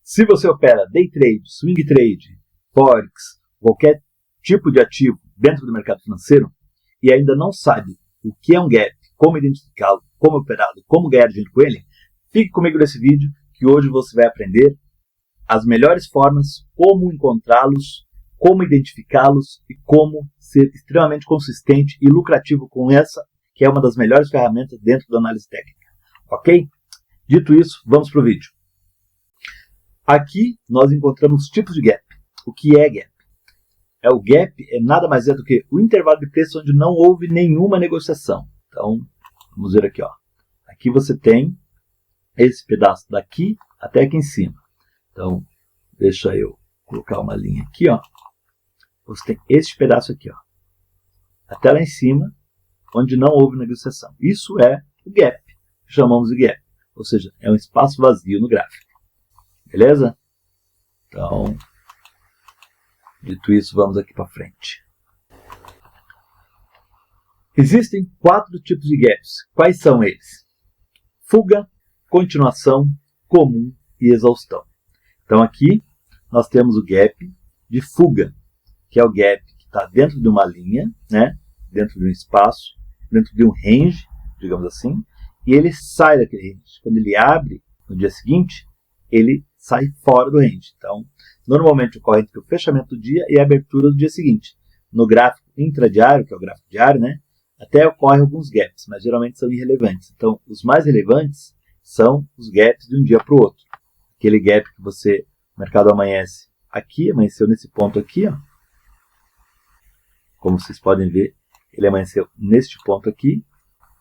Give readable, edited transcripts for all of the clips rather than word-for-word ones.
Se você opera day trade, swing trade, forex, qualquer tipo de ativo dentro do mercado financeiro e ainda não sabe o que é um gap, como identificá-lo, como operá-lo, como ganhar dinheiro com ele, fique comigo nesse vídeo que hoje você vai aprender as melhores formas, como encontrá-los, como identificá-los e como ser extremamente consistente e lucrativo com essa, que é uma das melhores ferramentas dentro da análise técnica. Ok? Dito isso, vamos para o vídeo. Aqui nós encontramos os tipos de gap. O que é gap? O gap é nada mais do que o intervalo de preço onde não houve nenhuma negociação. Então, vamos ver aqui. Aqui você tem esse pedaço daqui até aqui em cima. Então, deixa eu colocar uma linha aqui. Você tem este pedaço aqui, até lá em cima, onde não houve negociação. Isso é o gap, chamamos de gap. Ou seja, é um espaço vazio no gráfico. Beleza? Então, dito isso, vamos aqui para frente. Existem 4 tipos de gaps. Quais são eles? Fuga, continuação, comum e exaustão. Então aqui nós temos o gap de fuga, que é o gap que está dentro de uma linha, dentro de um espaço, dentro de um range, digamos assim, e ele sai daquele range. Quando ele abre no dia seguinte, ele sai fora do range. Então, normalmente ocorre entre o fechamento do dia e a abertura do dia seguinte. No gráfico intradiário, que é o gráfico diário, até ocorrem alguns gaps, mas geralmente são irrelevantes. Então, os mais relevantes são os gaps de um dia para o outro. Aquele gap que o mercado amanhece aqui, amanheceu nesse ponto aqui, como vocês podem ver, ele amanheceu neste ponto aqui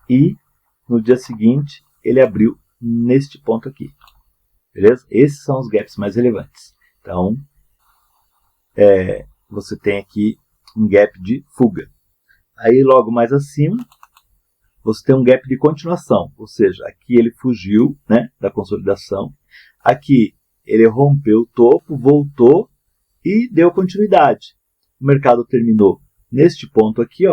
e no dia seguinte ele abriu neste ponto aqui. Beleza? Esses são os gaps mais relevantes. Então, você tem aqui um gap de fuga. Aí, logo mais acima, você tem um gap de continuação. Ou seja, aqui ele fugiu da consolidação. Aqui ele rompeu o topo, voltou e deu continuidade. O mercado terminou neste ponto aqui,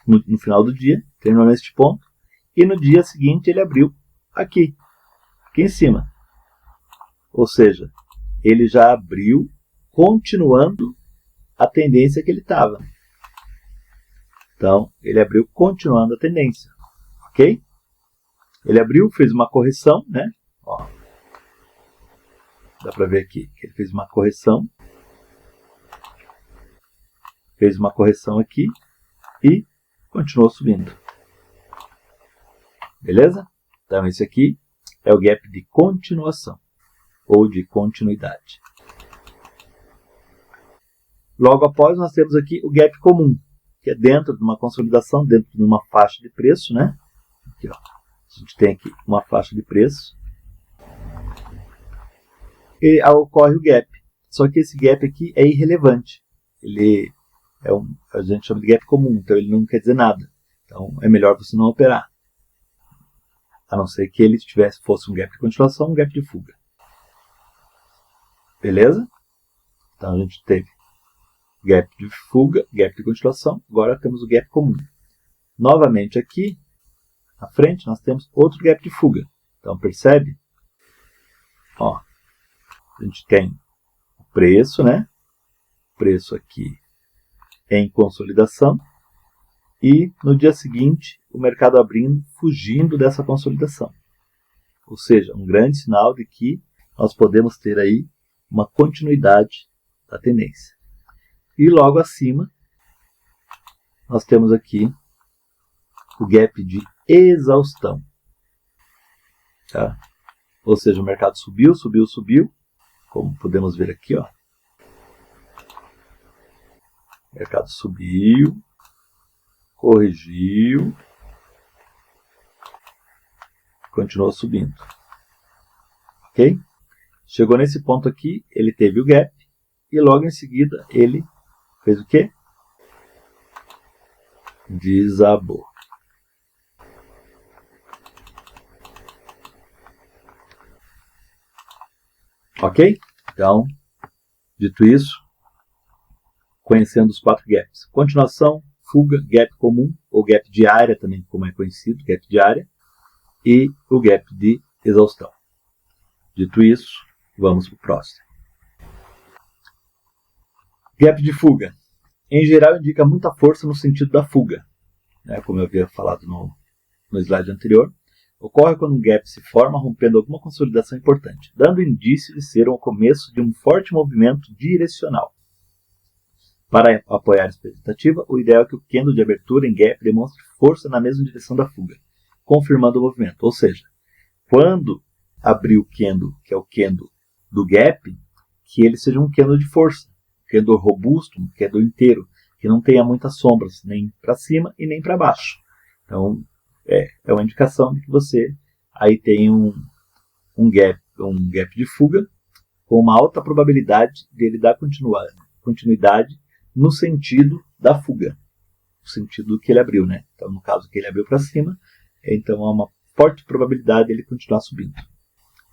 no final do dia, terminou neste ponto. E no dia seguinte ele abriu aqui em cima. Ou seja, ele já abriu continuando a tendência que ele estava. Então, ele abriu continuando a tendência. Ok? Ele abriu, fez uma correção, dá para ver aqui que ele fez uma correção. Fez uma correção aqui e continuou subindo. Beleza? Então, esse aqui é o gap de continuação ou de continuidade. Logo após, nós temos aqui o gap comum, que é dentro de uma consolidação, dentro de uma faixa de preço, Aqui, a gente tem aqui uma faixa de preço. E ocorre o gap. Só que esse gap aqui é irrelevante. Ele a gente chama de gap comum, então ele não quer dizer nada. Então é melhor você não operar. A não ser que ele fosse um gap de continuação, um gap de fuga. Beleza? Então a gente teve gap de fuga, gap de continuação, agora temos o gap comum. Novamente aqui, na frente, nós temos outro gap de fuga. Então percebe? A gente tem o preço, Preço aqui em consolidação. E no dia seguinte, o mercado abrindo, fugindo dessa consolidação. Ou seja, um grande sinal de que nós podemos ter aí uma continuidade da tendência. E logo acima, nós temos aqui o gap de exaustão. Ou seja, o mercado subiu, subiu, subiu. Como podemos ver aqui, O mercado subiu, corrigiu, continuou subindo. Ok? Chegou nesse ponto aqui, ele teve o gap e logo em seguida ele fez o quê? Desabou. Ok? Então, dito isso, conhecendo os 4 gaps. Continuação, fuga, gap comum, ou gap de área também, como é conhecido, gap de área, e o gap de exaustão. Dito isso, vamos para o próximo. Gap de fuga. Em geral, indica muita força no sentido da fuga, né, como eu havia falado no slide anterior. Ocorre quando um gap se forma rompendo alguma consolidação importante, dando indício de ser o começo de um forte movimento direcional. Para apoiar a expectativa, o ideal é que o candle de abertura em gap demonstre força na mesma direção da fuga, confirmando o movimento. Ou seja, quando abrir o candle, que é o candle do gap, que ele seja um candle de força, um candle robusto, um candle inteiro, que não tenha muitas sombras, nem para cima e nem para baixo. Então, é uma indicação de que você aí tem um gap de fuga com uma alta probabilidade dele dar continuidade no sentido da fuga, no sentido que ele abriu, né? Então, no caso que ele abriu para cima, então há uma forte probabilidade dele continuar subindo.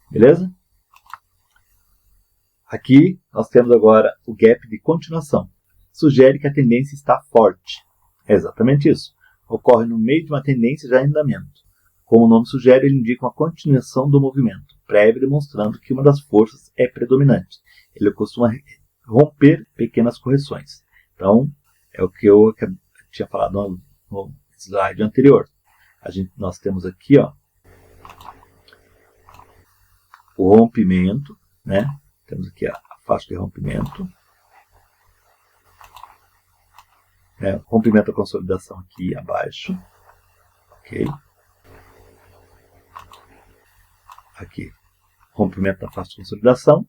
Beleza? Aqui nós temos agora o gap de continuação. Sugere que a tendência está forte. É exatamente isso. Ocorre no meio de uma tendência já em andamento. Como o nome sugere, ele indica uma continuação do movimento, prévio demonstrando que uma das forças é predominante. Ele costuma romper pequenas correções. Então, é o que eu tinha falado no slide anterior. Nós temos aqui o rompimento, né? Temos aqui a faixa de rompimento. Rompimento da consolidação aqui abaixo. Ok. Aqui, rompimento da faixa de consolidação.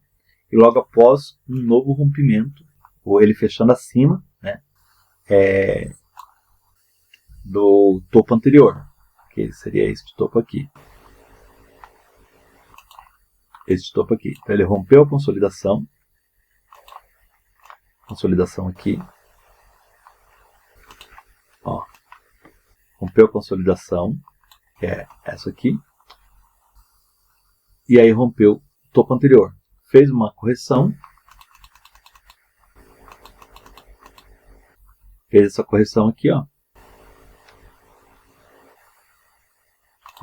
E logo após, um novo rompimento, ou ele fechando acima, né? Do topo anterior, que seria este topo aqui. Este topo aqui. Então, ele rompeu a consolidação. Consolidação aqui. Rompeu a consolidação, que é essa aqui. E aí rompeu o topo anterior. Fez uma correção. Fez essa correção aqui, ó.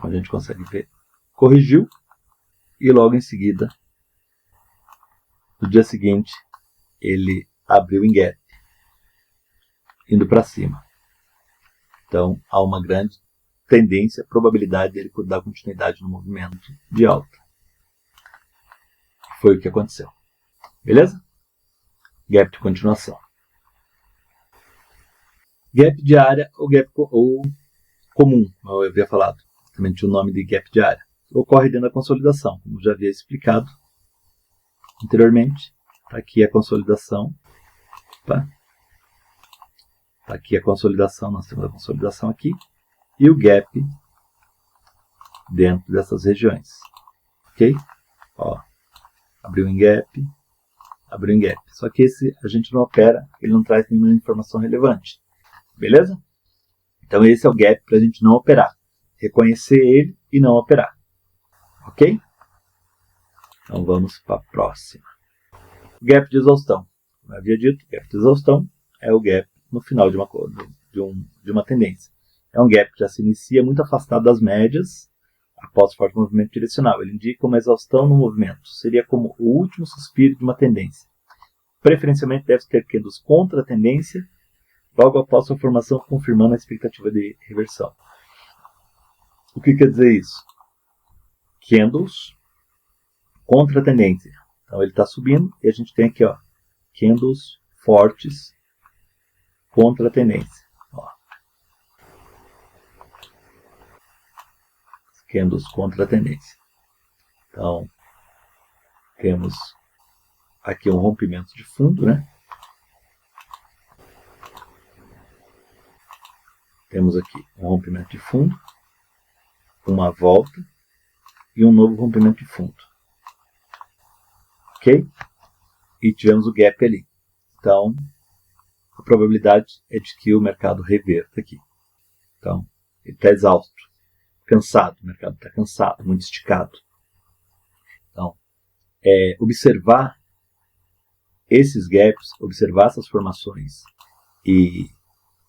A gente consegue ver. Corrigiu. E logo em seguida, no dia seguinte, ele abriu em gap, indo para cima. Então, há uma grande tendência, probabilidade dele dar continuidade no movimento de alta. Foi o que aconteceu. Beleza? Gap de continuação. Gap diária ou comum, como eu havia falado. Também tinha o nome de gap diária. Ocorre dentro da consolidação, como já havia explicado anteriormente. Está aqui a consolidação. Está aqui a consolidação, nós temos a consolidação aqui. E o gap dentro dessas regiões. Ok? Abriu em gap, abriu em gap. Só que esse a gente não opera, ele não traz nenhuma informação relevante. Beleza? Então esse é o gap para a gente não operar. Reconhecer ele e não operar. Ok? Então vamos para a próxima. O gap de exaustão. Como eu havia dito, o gap de exaustão é o gap no final de uma tendência. É um gap que já se inicia muito afastado das médias após forte movimento direcional. Ele indica uma exaustão no movimento. Seria como o último suspiro de uma tendência. Preferencialmente deve ter candles contra a tendência logo após sua formação, confirmando a expectativa de reversão. O que quer dizer isso? Candles contra a tendência. Então ele está subindo e a gente tem aqui candles fortes contra a tendência. Candles contra a tendência. Então temos aqui um rompimento de fundo, né? Temos aqui um rompimento de fundo, uma volta e um novo rompimento de fundo. Ok? E tivemos o gap ali. Então, a probabilidade é de que o mercado reverta aqui. Então, ele está exausto, cansado, o mercado está cansado, muito esticado. Então, observar esses gaps, observar essas formações e,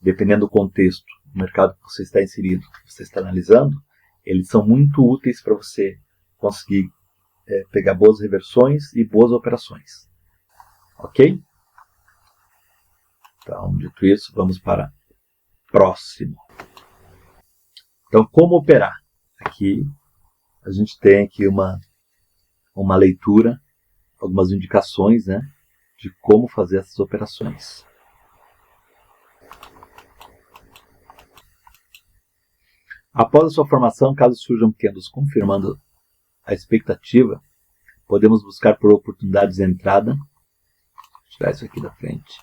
dependendo do contexto, do mercado que você está inserido, que você está analisando, eles são muito úteis para você conseguir pegar boas reversões e boas operações. Ok? Então, dito isso, vamos para próximo. Então, como operar? Aqui a gente tem aqui uma leitura, algumas indicações, né, de como fazer essas operações. Após a sua formação, caso surjam candles confirmando a expectativa, podemos buscar por oportunidades de entrada. Vou tirar isso aqui da frente.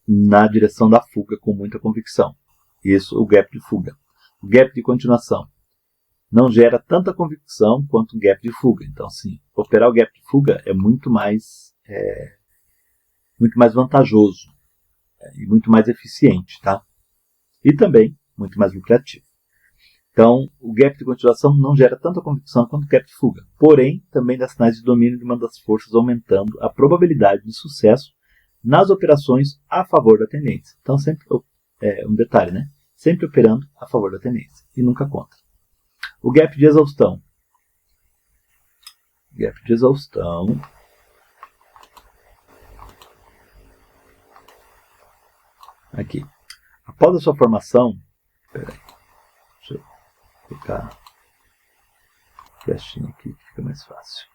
Na direção da fuga com muita convicção. Isso, o gap de fuga. O gap de continuação não gera tanta convicção quanto o gap de fuga. Então, sim, operar o gap de fuga é muito mais vantajoso e muito mais eficiente, tá? E também muito mais lucrativo. Então, o gap de continuação não gera tanta convicção quanto o gap de fuga. Porém, também dá sinais de domínio de uma das forças, aumentando a probabilidade de sucesso nas operações a favor da tendência. Então, sempre um detalhe, né? Sempre operando a favor da tendência e nunca contra. O gap de exaustão. Gap de exaustão. Aqui. Após a sua formação, deixa eu colocar a flechinha aqui que fica mais fácil.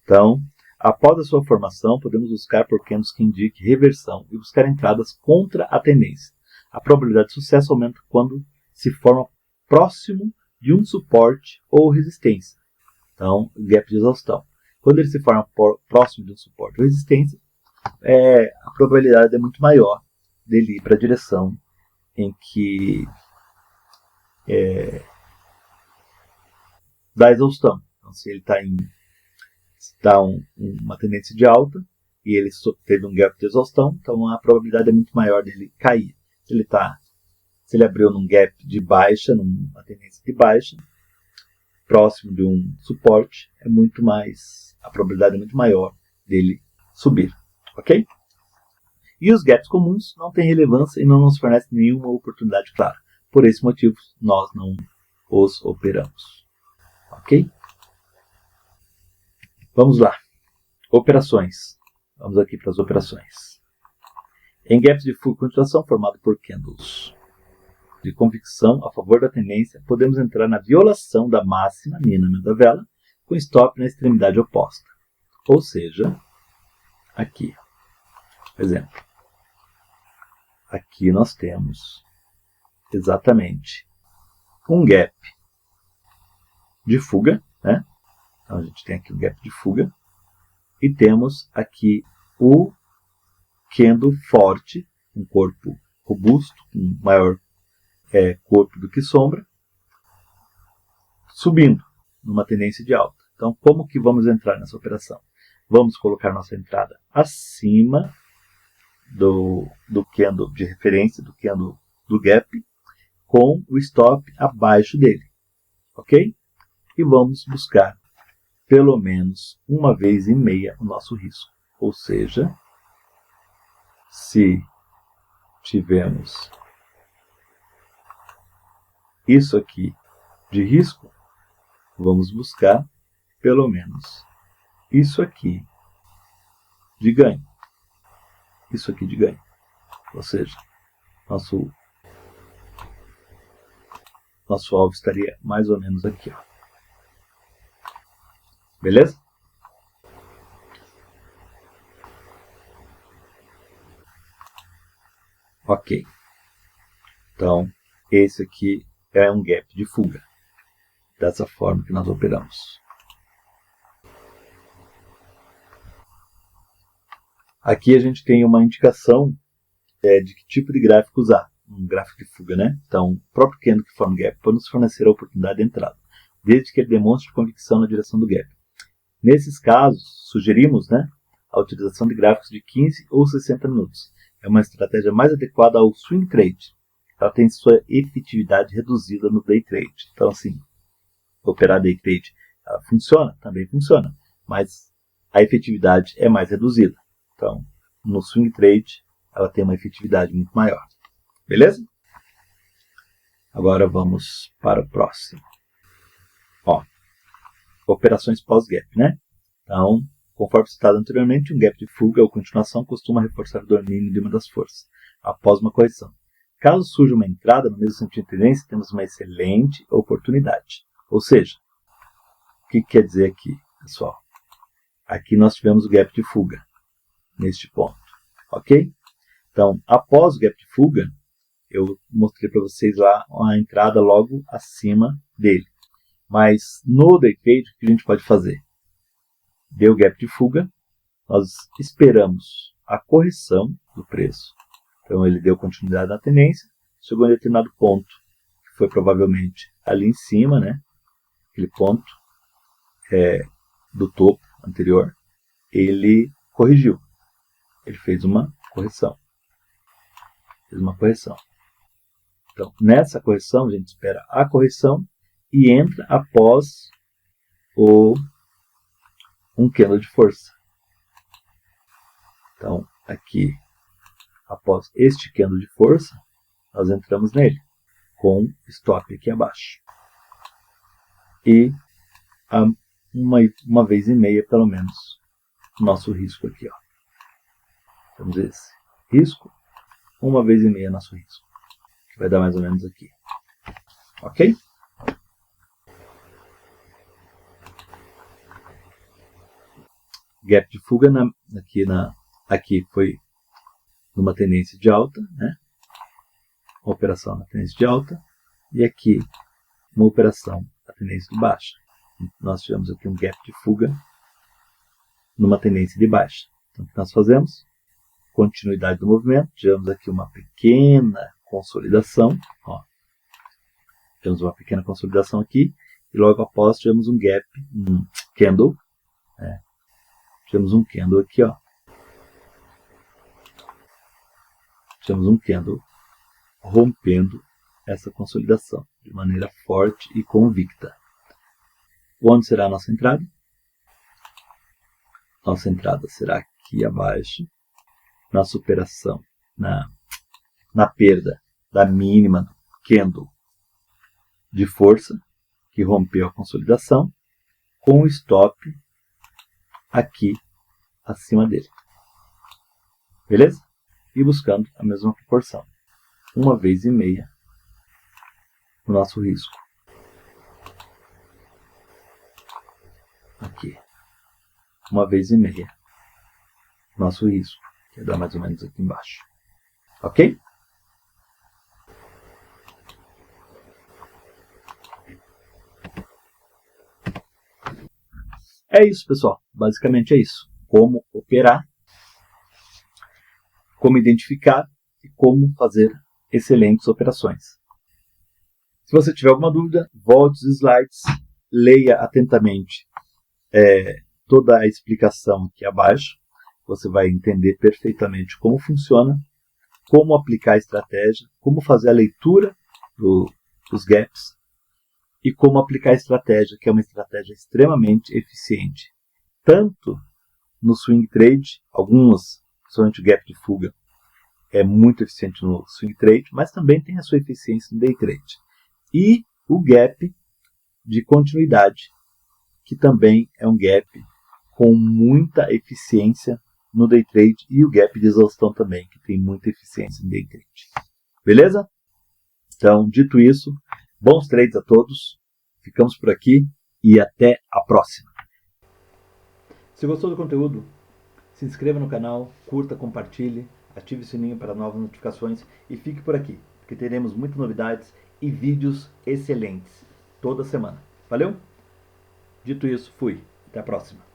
Então, após a sua formação, podemos buscar por candles que indiquem reversão e buscar entradas contra a tendência. A probabilidade de sucesso aumenta quando se forma próximo de um suporte ou resistência. Então, gap de exaustão. Quando ele se forma próximo de um suporte ou resistência, a probabilidade é muito maior dele ir para a direção em que da exaustão. Então, se ele está uma tendência de alta e ele teve um gap de exaustão, então a probabilidade é muito maior dele cair. Se ele abriu num gap de baixa, numa tendência de baixa, próximo de um suporte, a probabilidade é muito maior dele subir. Ok? E os gaps comuns não têm relevância e não nos fornecem nenhuma oportunidade clara. Por esse motivo, nós não os operamos. Ok? Vamos lá. Operações. Vamos aqui para as operações. Em gaps de fuga e continuação formado por candles de convicção a favor da tendência, podemos entrar na violação da máxima mínima da vela com stop na extremidade oposta. Ou seja, aqui. Por exemplo, aqui nós temos exatamente um gap de fuga, né? Então a gente tem aqui um gap de fuga e temos aqui o candle forte, um corpo robusto, um maior corpo do que sombra, subindo numa tendência de alta. Então, como que vamos entrar nessa operação? Vamos colocar nossa entrada acima do candle de referência, do candle do gap, com o stop abaixo dele. Ok? E vamos buscar pelo menos uma vez e meia o nosso risco. Ou seja, se tivermos isso aqui de risco, vamos buscar pelo menos isso aqui de ganho. Isso aqui de ganho. Ou seja, nosso alvo estaria mais ou menos aqui. Ó. Beleza? Ok. Então, esse aqui é um gap de fuga. Dessa forma que nós operamos. Aqui a gente tem uma indicação de que tipo de gráfico usar. Um gráfico de fuga, né? Então, o próprio candle que forma gap pode nos fornecer a oportunidade de entrada, desde que ele demonstre convicção na direção do gap. Nesses casos, sugerimos, né, a utilização de gráficos de 15 ou 60 minutos. É uma estratégia mais adequada ao swing trade. Ela tem sua efetividade reduzida no day trade. Então, assim, operar day trade funciona? Também funciona, mas a efetividade é mais reduzida. Então, no swing trade, ela tem uma efetividade muito maior. Beleza? Agora vamos para o próximo. Ó, operações pós-gap, né? Então, conforme citado anteriormente, um gap de fuga ou continuação costuma reforçar o domínio de uma das forças, após uma correção. Caso surja uma entrada no mesmo sentido de tendência, temos uma excelente oportunidade. Ou seja, o que quer dizer aqui, pessoal? Aqui nós tivemos o gap de fuga, neste ponto, ok? Então, após o gap de fuga, eu mostrei para vocês lá a entrada logo acima dele. Mas no day trade, o que a gente pode fazer? Deu gap de fuga, nós esperamos a correção do preço. Então ele deu continuidade na tendência, chegou em determinado ponto, que foi provavelmente ali em cima, né? Aquele ponto do topo anterior, ele corrigiu. Ele fez uma correção. Então, nessa correção, a gente espera a correção e entra após um candle de força. Então, aqui, após este candle de força, nós entramos nele, com stop aqui abaixo. E uma vez e meia, pelo menos, nosso risco aqui. Ó. Temos esse risco, uma vez e meia nosso risco. Que vai dar mais ou menos aqui. Ok? Gap de fuga aqui foi numa tendência de alta, né? Uma operação na tendência de alta. E aqui, uma operação na tendência de baixa. Nós tivemos aqui um gap de fuga numa tendência de baixa. Então, o que nós fazemos? Continuidade do movimento. Tivemos aqui uma pequena consolidação. Ó. Tivemos uma pequena consolidação aqui. E logo após tivemos um gap, um candle. Tivemos um candle aqui, ó. Tivemos um candle rompendo essa consolidação de maneira forte e convicta. Onde será a nossa entrada? Nossa entrada será aqui abaixo, na superação, na perda da mínima do candle de força, que rompeu a consolidação, com o stop aqui acima dele. Beleza? E buscando a mesma proporção. Uma vez e meia o nosso risco. Aqui. Uma vez e meia o nosso risco. Que dá mais ou menos aqui embaixo. Ok? É isso, pessoal. Basicamente é isso. Como operar, como identificar e como fazer excelentes operações. Se você tiver alguma dúvida, volte os slides, leia atentamente toda a explicação aqui abaixo. Você vai entender perfeitamente como funciona, como aplicar a estratégia, como fazer a leitura dos gaps e como aplicar a estratégia, que é uma estratégia extremamente eficiente. Tanto no swing trade, algumas, principalmente o gap de fuga, é muito eficiente no swing trade, mas também tem a sua eficiência no day trade. E o gap de continuidade, que também é um gap com muita eficiência no day trade, e o gap de exaustão também, que tem muita eficiência no day trade. Beleza? Então, dito isso, bons trades a todos, ficamos por aqui e até a próxima. Se gostou do conteúdo, se inscreva no canal, curta, compartilhe, ative o sininho para novas notificações e fique por aqui, porque teremos muitas novidades e vídeos excelentes toda semana. Valeu? Dito isso, fui. Até a próxima.